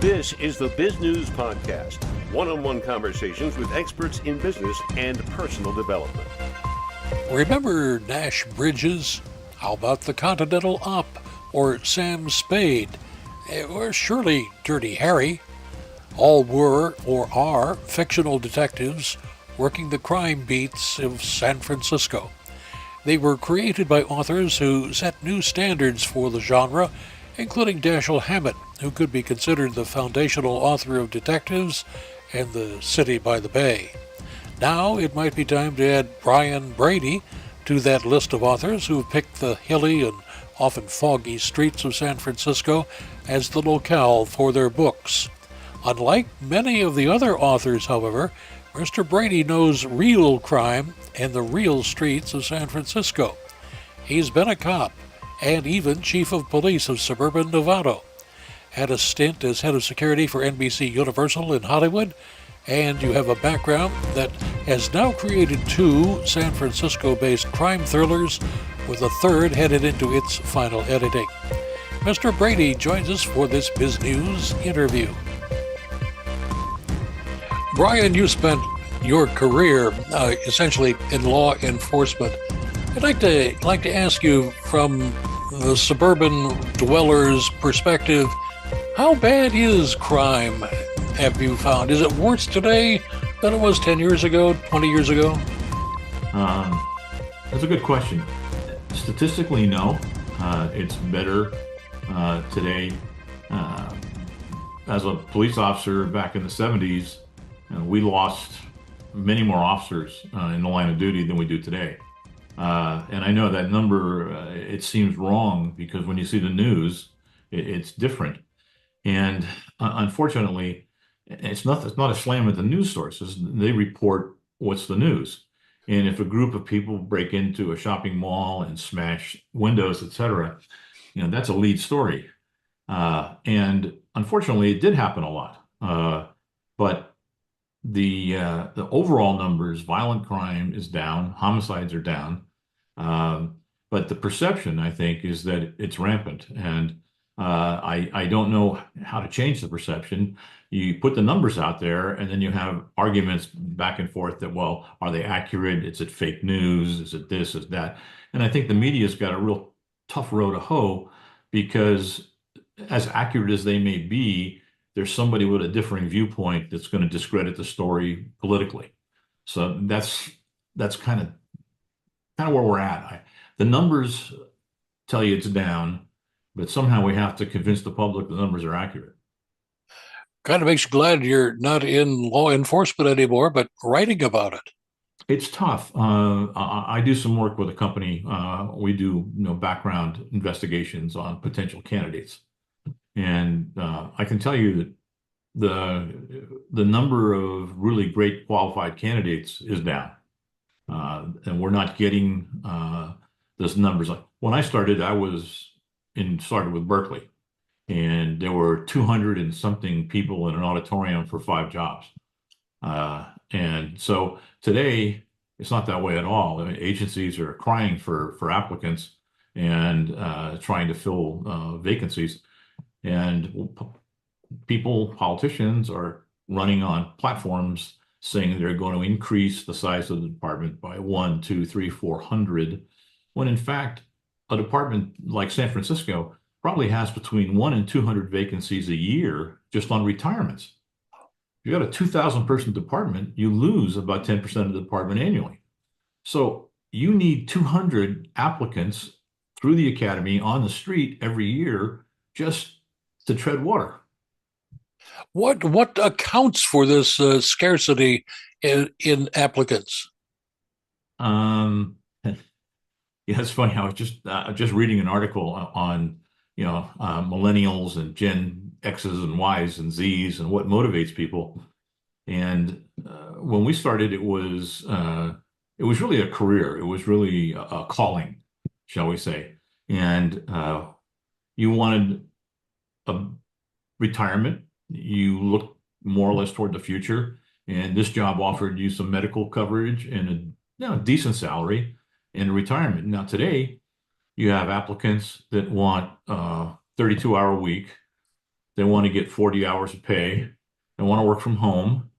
This is the Biz News Podcast, one-on-one conversations with experts in business and personal development. Remember Nash Bridges? How about the Continental Op or Sam Spade? Or surely Dirty Harry? All were or are fictional detectives working the crime beats of San Francisco. They were created by authors who set new standards for the genre, including Dashiell Hammett, who could be considered the foundational author of Detectives and The City by the Bay. Now it might be time to add Brian Brady to that list of authors who have picked the hilly and often foggy streets of San Francisco as the locale for their books. Unlike many of the other authors, however, Mr. Brady knows real crime and the real streets of San Francisco. He's been a cop and even chief of police of suburban Novato, had a stint as head of security for NBC Universal in Hollywood, and you have a background that has now created 2 San Francisco-based crime thrillers, with a third headed into its final editing. Mr. Brady joins us for this Biz News interview. Brian, you spent your career essentially in law enforcement. I'd like to ask you, from the suburban dweller's perspective, how bad is crime, have you found? Is it worse today than it was 10 years ago, 20 years ago? That's a good question. Statistically, no. It's better today. As a police officer back in the 70s, we lost many more officers in the line of duty than we do today. And I know that number, it seems wrong because when you see the news, it's different. And unfortunately, it's not a slam at the news sources. They report what's the news. And if a group of people break into a shopping mall and smash windows, etc., that's a lead story. And unfortunately, it did happen a lot. But the overall numbers, violent crime is down, homicides are down. But the perception, I think, is that it's rampant. And I don't know how to change the perception. You put the numbers out there, and then you have arguments back and forth that, well, are they accurate? Is it fake news? Is it this? Is that? And I think the media's got a real tough row to hoe, because as accurate as they may be, there's somebody with a differing viewpoint that's going to discredit the story politically. So that's kind of where we're at. The numbers tell you it's down, but somehow we have to convince the public the numbers are accurate. Kind of makes you glad you're not in law enforcement anymore, but writing about it. It's tough. I do some work with a company. We do background investigations on potential candidates, and I can tell you that the number of really great qualified candidates is down, and we're not getting those numbers. Like when I started, started with Berkeley, and there were 200 and something people in an auditorium for 5 jobs. And so today, it's not that way at all. I mean, agencies are crying for applicants and trying to fill vacancies. And politicians are running on platforms saying they're going to increase the size of the department by 1, 2, 3, 400, when in fact, a department like San Francisco probably has between 1 and 200 vacancies a year just on retirements. If you got a 2,000 person department, you lose about 10% of the department annually. So you need 200 applicants through the academy on the street every year just to tread water. What accounts for this scarcity in applicants? Yeah, it's funny. I was just reading an article on millennials and Gen X's and Y's and Z's and what motivates people. And when we started, it was really a career. It was really a calling, shall we say. And you wanted a retirement. You looked more or less toward the future. And this job offered you some medical coverage and a decent salary and a retirement. Now today, you have applicants that want a 32-hour week They want to get 40 hours of pay. They want to work from home,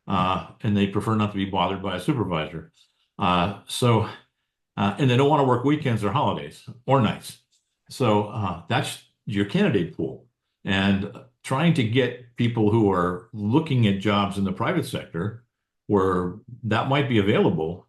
and they prefer not to be bothered by a supervisor. And they don't want to work weekends or holidays or nights. So that's your candidate pool. And trying to get people who are looking at jobs in the private sector where that might be available,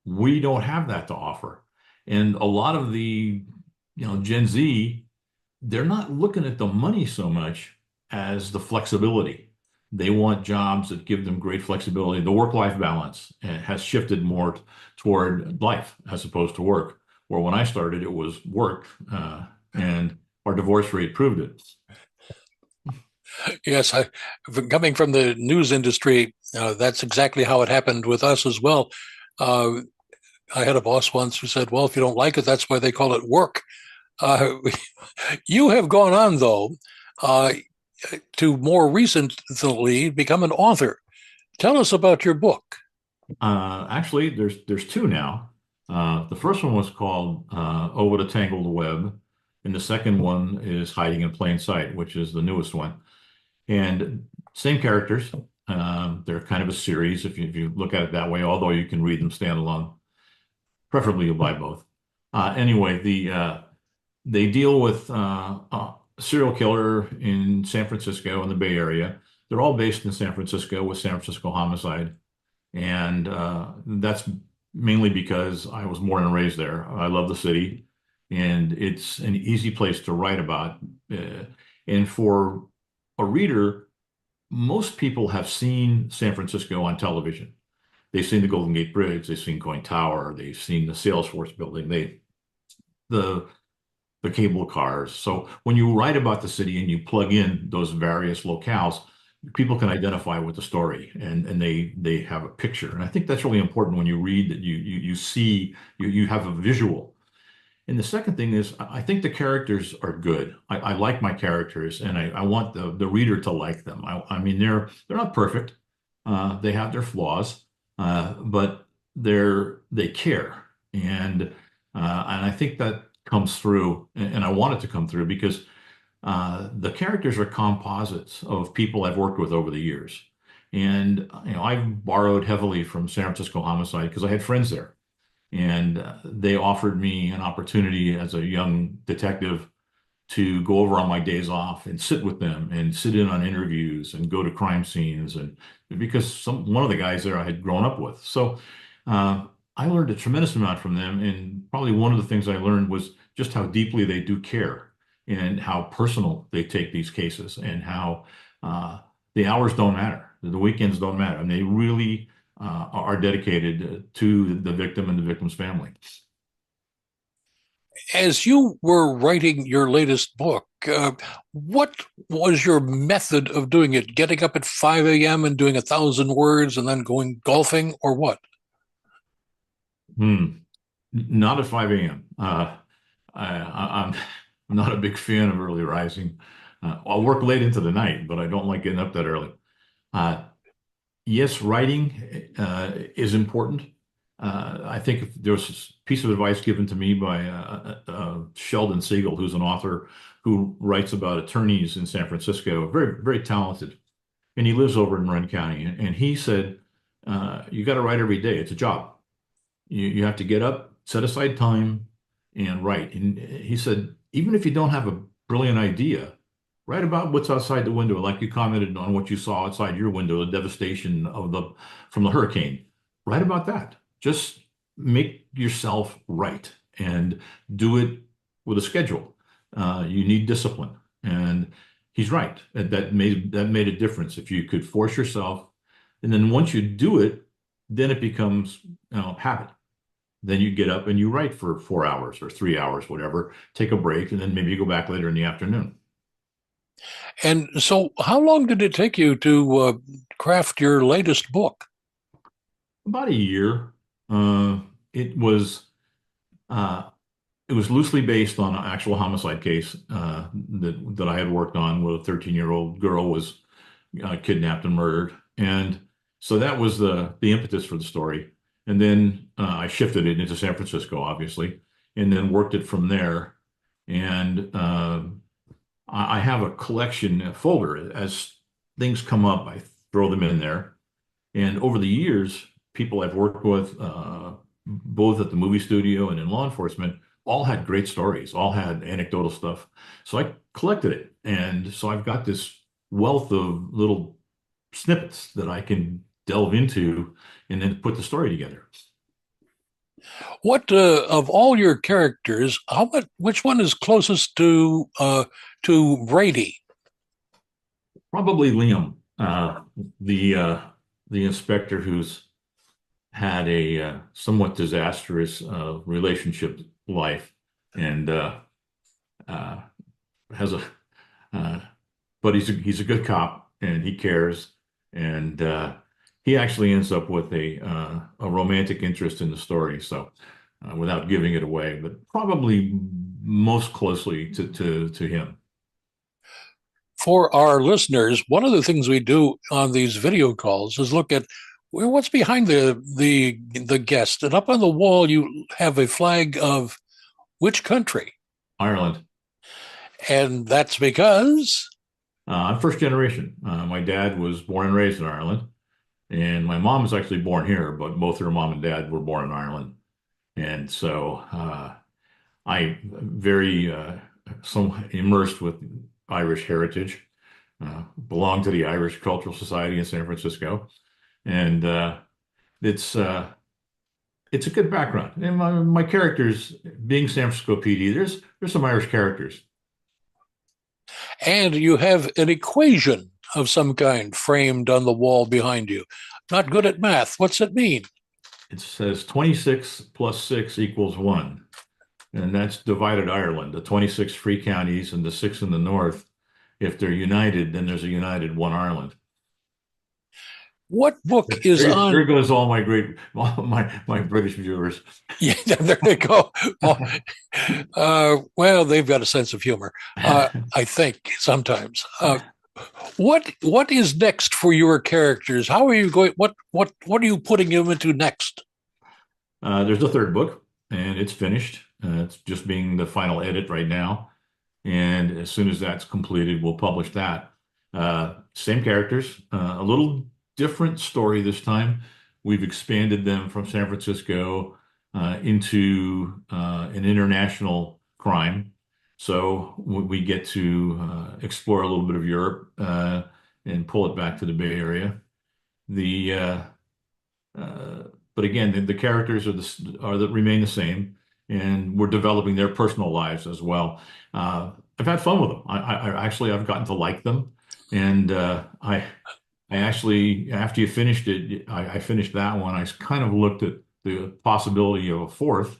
we don't have that to offer. And a lot of the, Gen Z, they're not looking at the money so much as the flexibility. They want jobs that give them great flexibility. The work-life balance has shifted more toward life as opposed to work. Where when I started, it was work, and our divorce rate proved it. Yes, coming from the news industry, that's exactly how it happened with us as well. Uh, I had a boss once who said, "Well, if you don't like it, that's why they call it work." Uh, you have gone on, though, uh, to more recently become an author. Tell us about your book. Actually, there's two now. The first one was called Over the Tangled Web, and the second one is Hiding in Plain Sight, which is the newest one. And same characters. They're kind of a series if you look at it that way, although you can read them standalone. Preferably you'll buy both. Anyway, they deal with a serial killer in San Francisco in the Bay Area. They're all based in San Francisco with San Francisco homicide. And that's mainly because I was born and raised there. I love the city, and it's an easy place to write about. And for a reader, most people have seen San Francisco on television. They've seen the Golden Gate Bridge, they've seen Coin Tower, they've seen the Salesforce building, the cable cars. So when you write about the city and you plug in those various locales, people can identify with the story and they have a picture. And I think that's really important when you read that you see, you have a visual. And the second thing is, I think the characters are good. I like my characters, and I want the reader to like them. I mean, they're not perfect. They have their flaws, but they care, and I think that comes through, and I want it to come through because the characters are composites of people I've worked with over the years. And I've borrowed heavily from San Francisco Homicide because I had friends there. And they offered me an opportunity as a young detective to go over on my days off and sit with them and sit in on interviews and go to crime scenes. And because one of the guys there I had grown up with. So I learned a tremendous amount from them. And probably one of the things I learned was just how deeply they do care and how personal they take these cases and how the hours don't matter. The weekends don't matter. And they really are dedicated to the victim and the victim's family. As you were writing your latest book, what was your method of doing it? Getting up at 5 a.m. and doing 1,000 words and then going golfing, or what? Not at 5 a.m. I'm not a big fan of early rising. I'll work late into the night, but I don't like getting up that early. Yes, writing is important. I think if there was a piece of advice given to me by Sheldon Siegel, who's an author who writes about attorneys in San Francisco, very, very talented, and he lives over in Marin County. And he said, you got to write every day. It's a job. You have to get up, set aside time, and write. And he said, even if you don't have a brilliant idea, write about what's outside the window, like you commented on what you saw outside your window, the devastation from the hurricane. Write about that. Just make yourself right and do it with a schedule. You need discipline, and he's right. That made a difference. If you could force yourself, and then once you do it, then it becomes habit. Then you get up and you write for 4 hours or 3 hours, whatever. Take a break, and then maybe you go back later in the afternoon. And so, how long did it take you to craft your latest book? About a year. It was loosely based on an actual homicide case that I had worked on, where a 13-year-old girl was kidnapped and murdered, and so that was the impetus for the story. And then I shifted it into San Francisco, obviously, and then worked it from there. And I have a collection a folder. As things come up, I throw them in there. And over the years, people I've worked with, both at the movie studio and in law enforcement, all had great stories, all had anecdotal stuff. So I collected it. And so I've got this wealth of little snippets that I can delve into and then put the story together. What of all your characters, which one is closest to Brady? Probably Liam, the uh, the inspector who's had a somewhat disastrous relationship life, and uh, has a uh, but he's a good cop and he cares, and he actually ends up with a romantic interest in the story. So without giving it away, but probably most closely to him. For our listeners, one of the things we do on these video calls is look at what's behind the guest. And up on the wall, you have a flag of which country? Ireland. And that's because I'm first generation. My dad was born and raised in Ireland, and my mom was actually born here, but both her mom and dad were born in Ireland. And so I very so immersed with Irish heritage. Belong to the Irish Cultural Society in San Francisco, and it's it's a good background. And my characters, being San Francisco PD, there's some Irish characters. and you have an equation of some kind framed on the wall behind you. Not good at math. What's it mean? It says 26 plus 6 equals 1. And that's divided Ireland, the 26 free counties and the 6 in the north. If they're united, then there's a united one Ireland. What book is on? There goes all my my British viewers. Yeah, there they go. Well, they've got a sense of humor, I think sometimes. What is next for your characters? How are you going? What are you putting them into next? There's a third book, and it's finished. It's just being the final edit right now. And as soon as that's completed, we'll publish that. Same characters, a little different story this time. We've expanded them from San Francisco into an international crime. So we get to explore a little bit of Europe and pull it back to the Bay Area. The but again, the characters remain the same, and we're developing their personal lives as well. I've had fun with them. I've gotten to like them, and I actually, after you finished it, I finished that one. I kind of looked at the possibility of a fourth,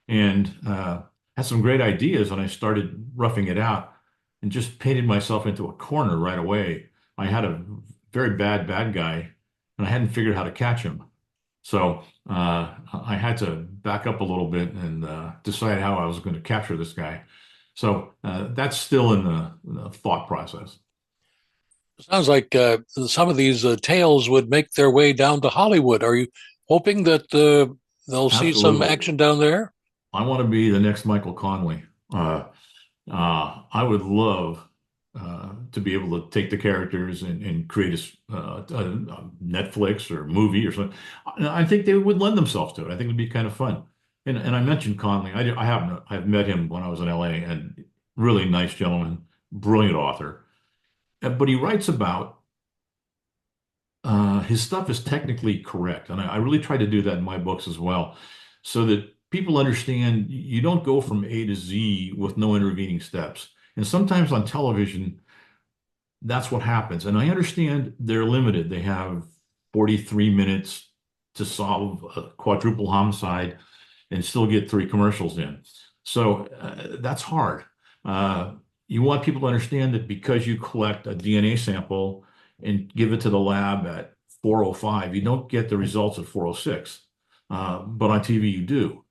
and had some great ideas, and I started roughing it out and just painted myself into a corner right away. I had a very bad guy, and I hadn't figured out how to catch him. So I had to back up a little bit and decide how I was going to capture this guy. So that's still in the thought process. Sounds like some of these tales would make their way down to Hollywood. Are you hoping that they'll see some Absolutely. action down there? I want to be the next Michael Conley. I would love to be able to take the characters and create a Netflix or movie or something. I think they would lend themselves to it. I think it'd be kind of fun. And I mentioned Conley. I've met him when I was in LA, and really nice gentleman, brilliant author. But he writes about his stuff is technically correct, and I really try to do that in my books as well, so that people understand you don't go from A to Z with no intervening steps. And sometimes on television, that's what happens. And I understand they're limited. They have 43 minutes to solve a quadruple homicide and still get 3 commercials in. So that's hard. You want people to understand that because you collect a DNA sample and give it to the lab at 4:05, you don't get the results at 4:06. But on TV, you do.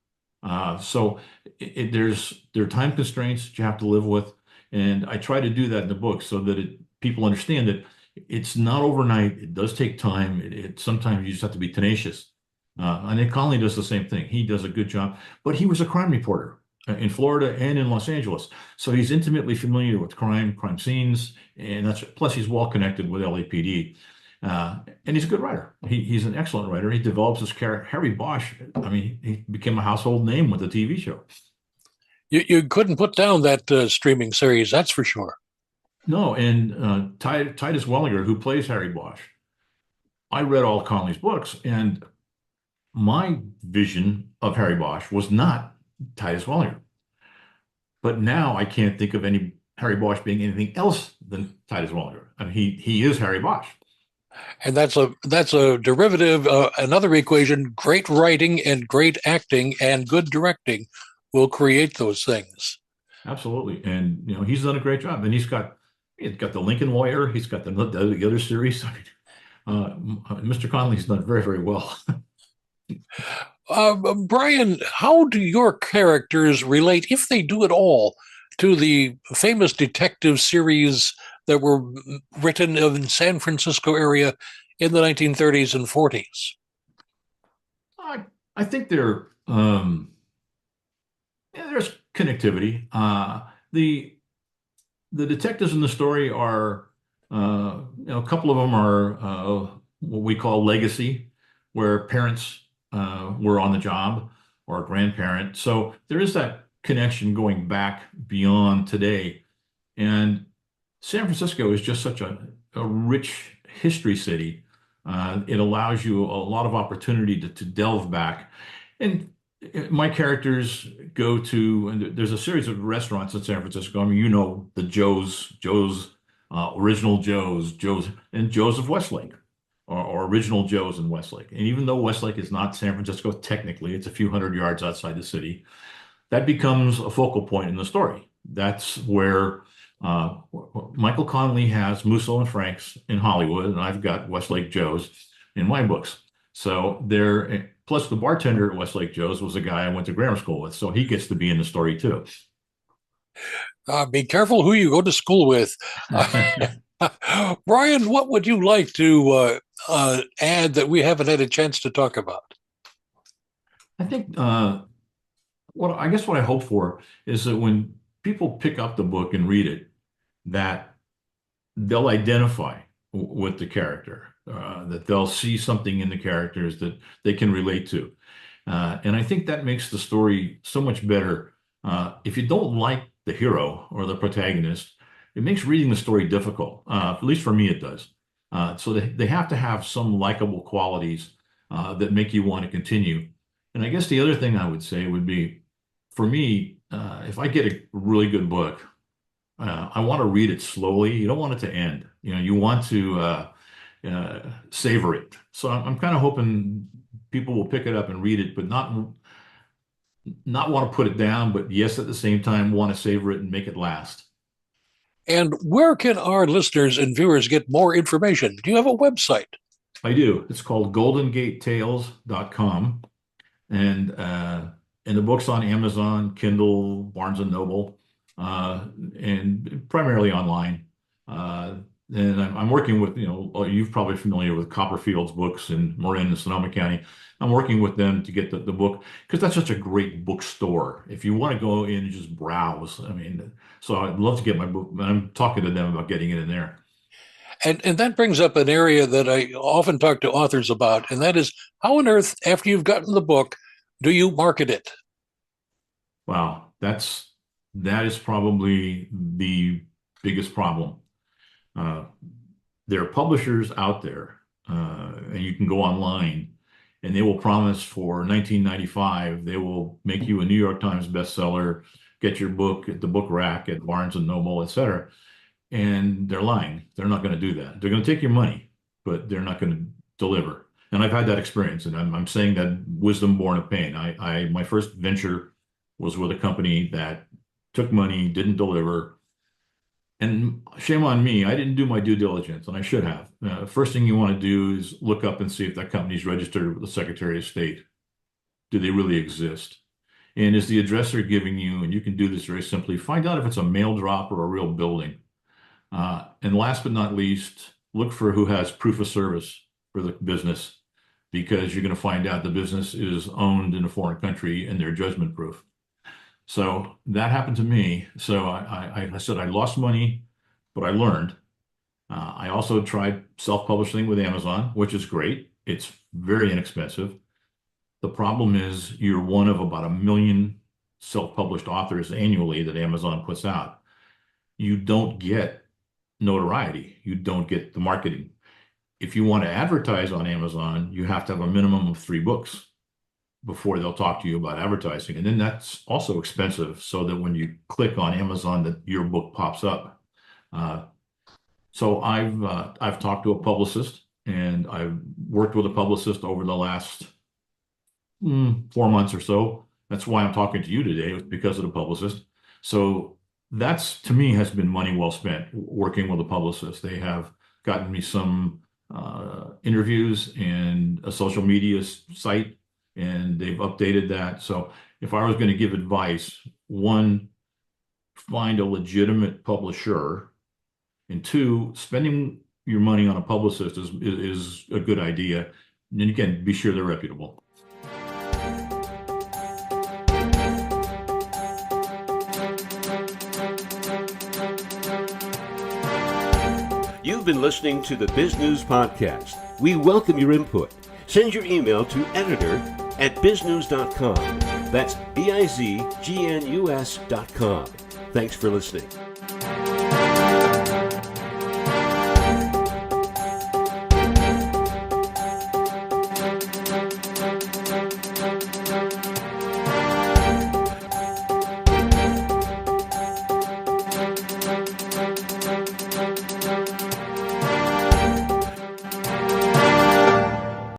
So there are time constraints that you have to live with. And I try to do that in the book so that people understand that it's not overnight. It does take time. Sometimes you just have to be tenacious. And Nick Conley does the same thing. He does a good job, but he was a crime reporter. in Florida and in Los Angeles. So he's intimately familiar with crime scenes, and that's plus he's well connected with LAPD. And he's a good writer. He's an excellent writer. He develops his character, Harry Bosch. I mean, he became a household name with the TV show. You couldn't put down that streaming series, that's for sure. No, and Titus Wellinger, who plays Harry Bosch, I read all Connolly's books, and my vision of Harry Bosch was not Titus Wellinger. But now I can't think of any Harry Bosch being anything else than Titus Wellinger. I mean, he is Harry Bosch. And that's a derivative, another equation. Great writing and great acting and good directing will create those things. Absolutely, and he's done a great job. And he's got the Lincoln Lawyer. He's got the other series. Mr. Connolly's done very, very well. Brian, how do your characters relate, if they do at all, to the famous detective series that were written in San Francisco area in the 1930s and 40s? I think there's connectivity. The detectives in the story are, a couple of them are what we call legacy, where parents were on the job or a grandparent. So there is that connection going back beyond today. And San Francisco is just such a rich history city. It allows you a lot of opportunity to delve back. And my characters go to, and there's a series of restaurants in San Francisco. I mean, the Joe's, original Joe's, and Joe's of Westlake, or original Joe's in Westlake. And even though Westlake is not San Francisco technically, it's a few hundred yards outside the city, that becomes a focal point in the story. That's where Michael Connolly has Musso and Frank's in Hollywood, and I've got Westlake Joe's in my books. So plus the bartender at Westlake Joe's was a guy I went to grammar school with, so he gets to be in the story too. Be careful who you go to school with. Brian, what would you like to add that we haven't had a chance to talk about? I think what I hope for is that when people pick up the book and read it, that they'll identify with the character, that they'll see something in the characters that they can relate to. And I think that makes the story so much better. If you don't like the hero or the protagonist, it makes reading the story difficult. At least for me, it does. So they have to have some likable qualities that make you want to continue. And I guess the other thing I would say would be, for me, if I get a really good book, I want to read it slowly. You don't want it to end. You want to savor it. So I'm kind of hoping people will pick it up and read it, but not want to put it down, but yes, at the same time, want to savor it and make it last. And where can our listeners and viewers get more information? Do you have a website? I do. It's called goldengatetales.com. And the book's on Amazon, Kindle, Barnes and Noble, and primarily online. And I'm working with, you're probably familiar with Copperfield's books in Marin and Sonoma County. I'm working with them to get the book, because that's such a great bookstore. If you want to go in and just browse, so I'd love to get my book, and I'm talking to them about getting it in there. And that brings up an area that I often talk to authors about, and that is, how on earth, after you've gotten the book, do you market it? Wow, that is probably the biggest problem. There are publishers out there, and you can go online, and they will promise for $19.95, they will make you a New York Times bestseller, get your book at the book rack at Barnes and Noble, etc. And they're lying. They're not going to do that. They're going to take your money, but they're not going to deliver. And I've had that experience, and I'm saying that wisdom born of pain. My first venture was with a company that took money, didn't deliver. And shame on me, I didn't do my due diligence, and I should have. First thing you want to do is look up and see if that company's registered with the Secretary of State. Do they really exist? And is the address they're giving you, and you can do this very simply, find out if it's a mail drop or a real building. And last but not least, look for who has proof of service for the business, because you're going to find out the business is owned in a foreign country and they're judgment proof. So that happened to me. So I said I lost money, but I learned. I also tried self-publishing with Amazon, which is great. It's very inexpensive. The problem is you're one of about 1 million self-published authors annually that Amazon puts out. You don't get notoriety. You don't get the marketing. If you want to advertise on Amazon, you have to have a minimum of 3 books before they'll talk to you about advertising. And then that's also expensive, so that when you click on Amazon, that your book pops up. So I've talked to a publicist, and I've worked with a publicist over the last 4 months or so. That's why I'm talking to you today, was because of the publicist. So that's, to me, has been money well spent working with a publicist. They have gotten me some interviews and a social media site, and they've updated that. So if I was going to give advice, 1, find a legitimate publisher, and 2, spending your money on a publicist is a good idea. And again, be sure they're reputable. You've been listening to the Biz News Podcast. We welcome your input. Send your email to editor@bizgnus.com. That's BIZGNUS.com. Thanks for listening.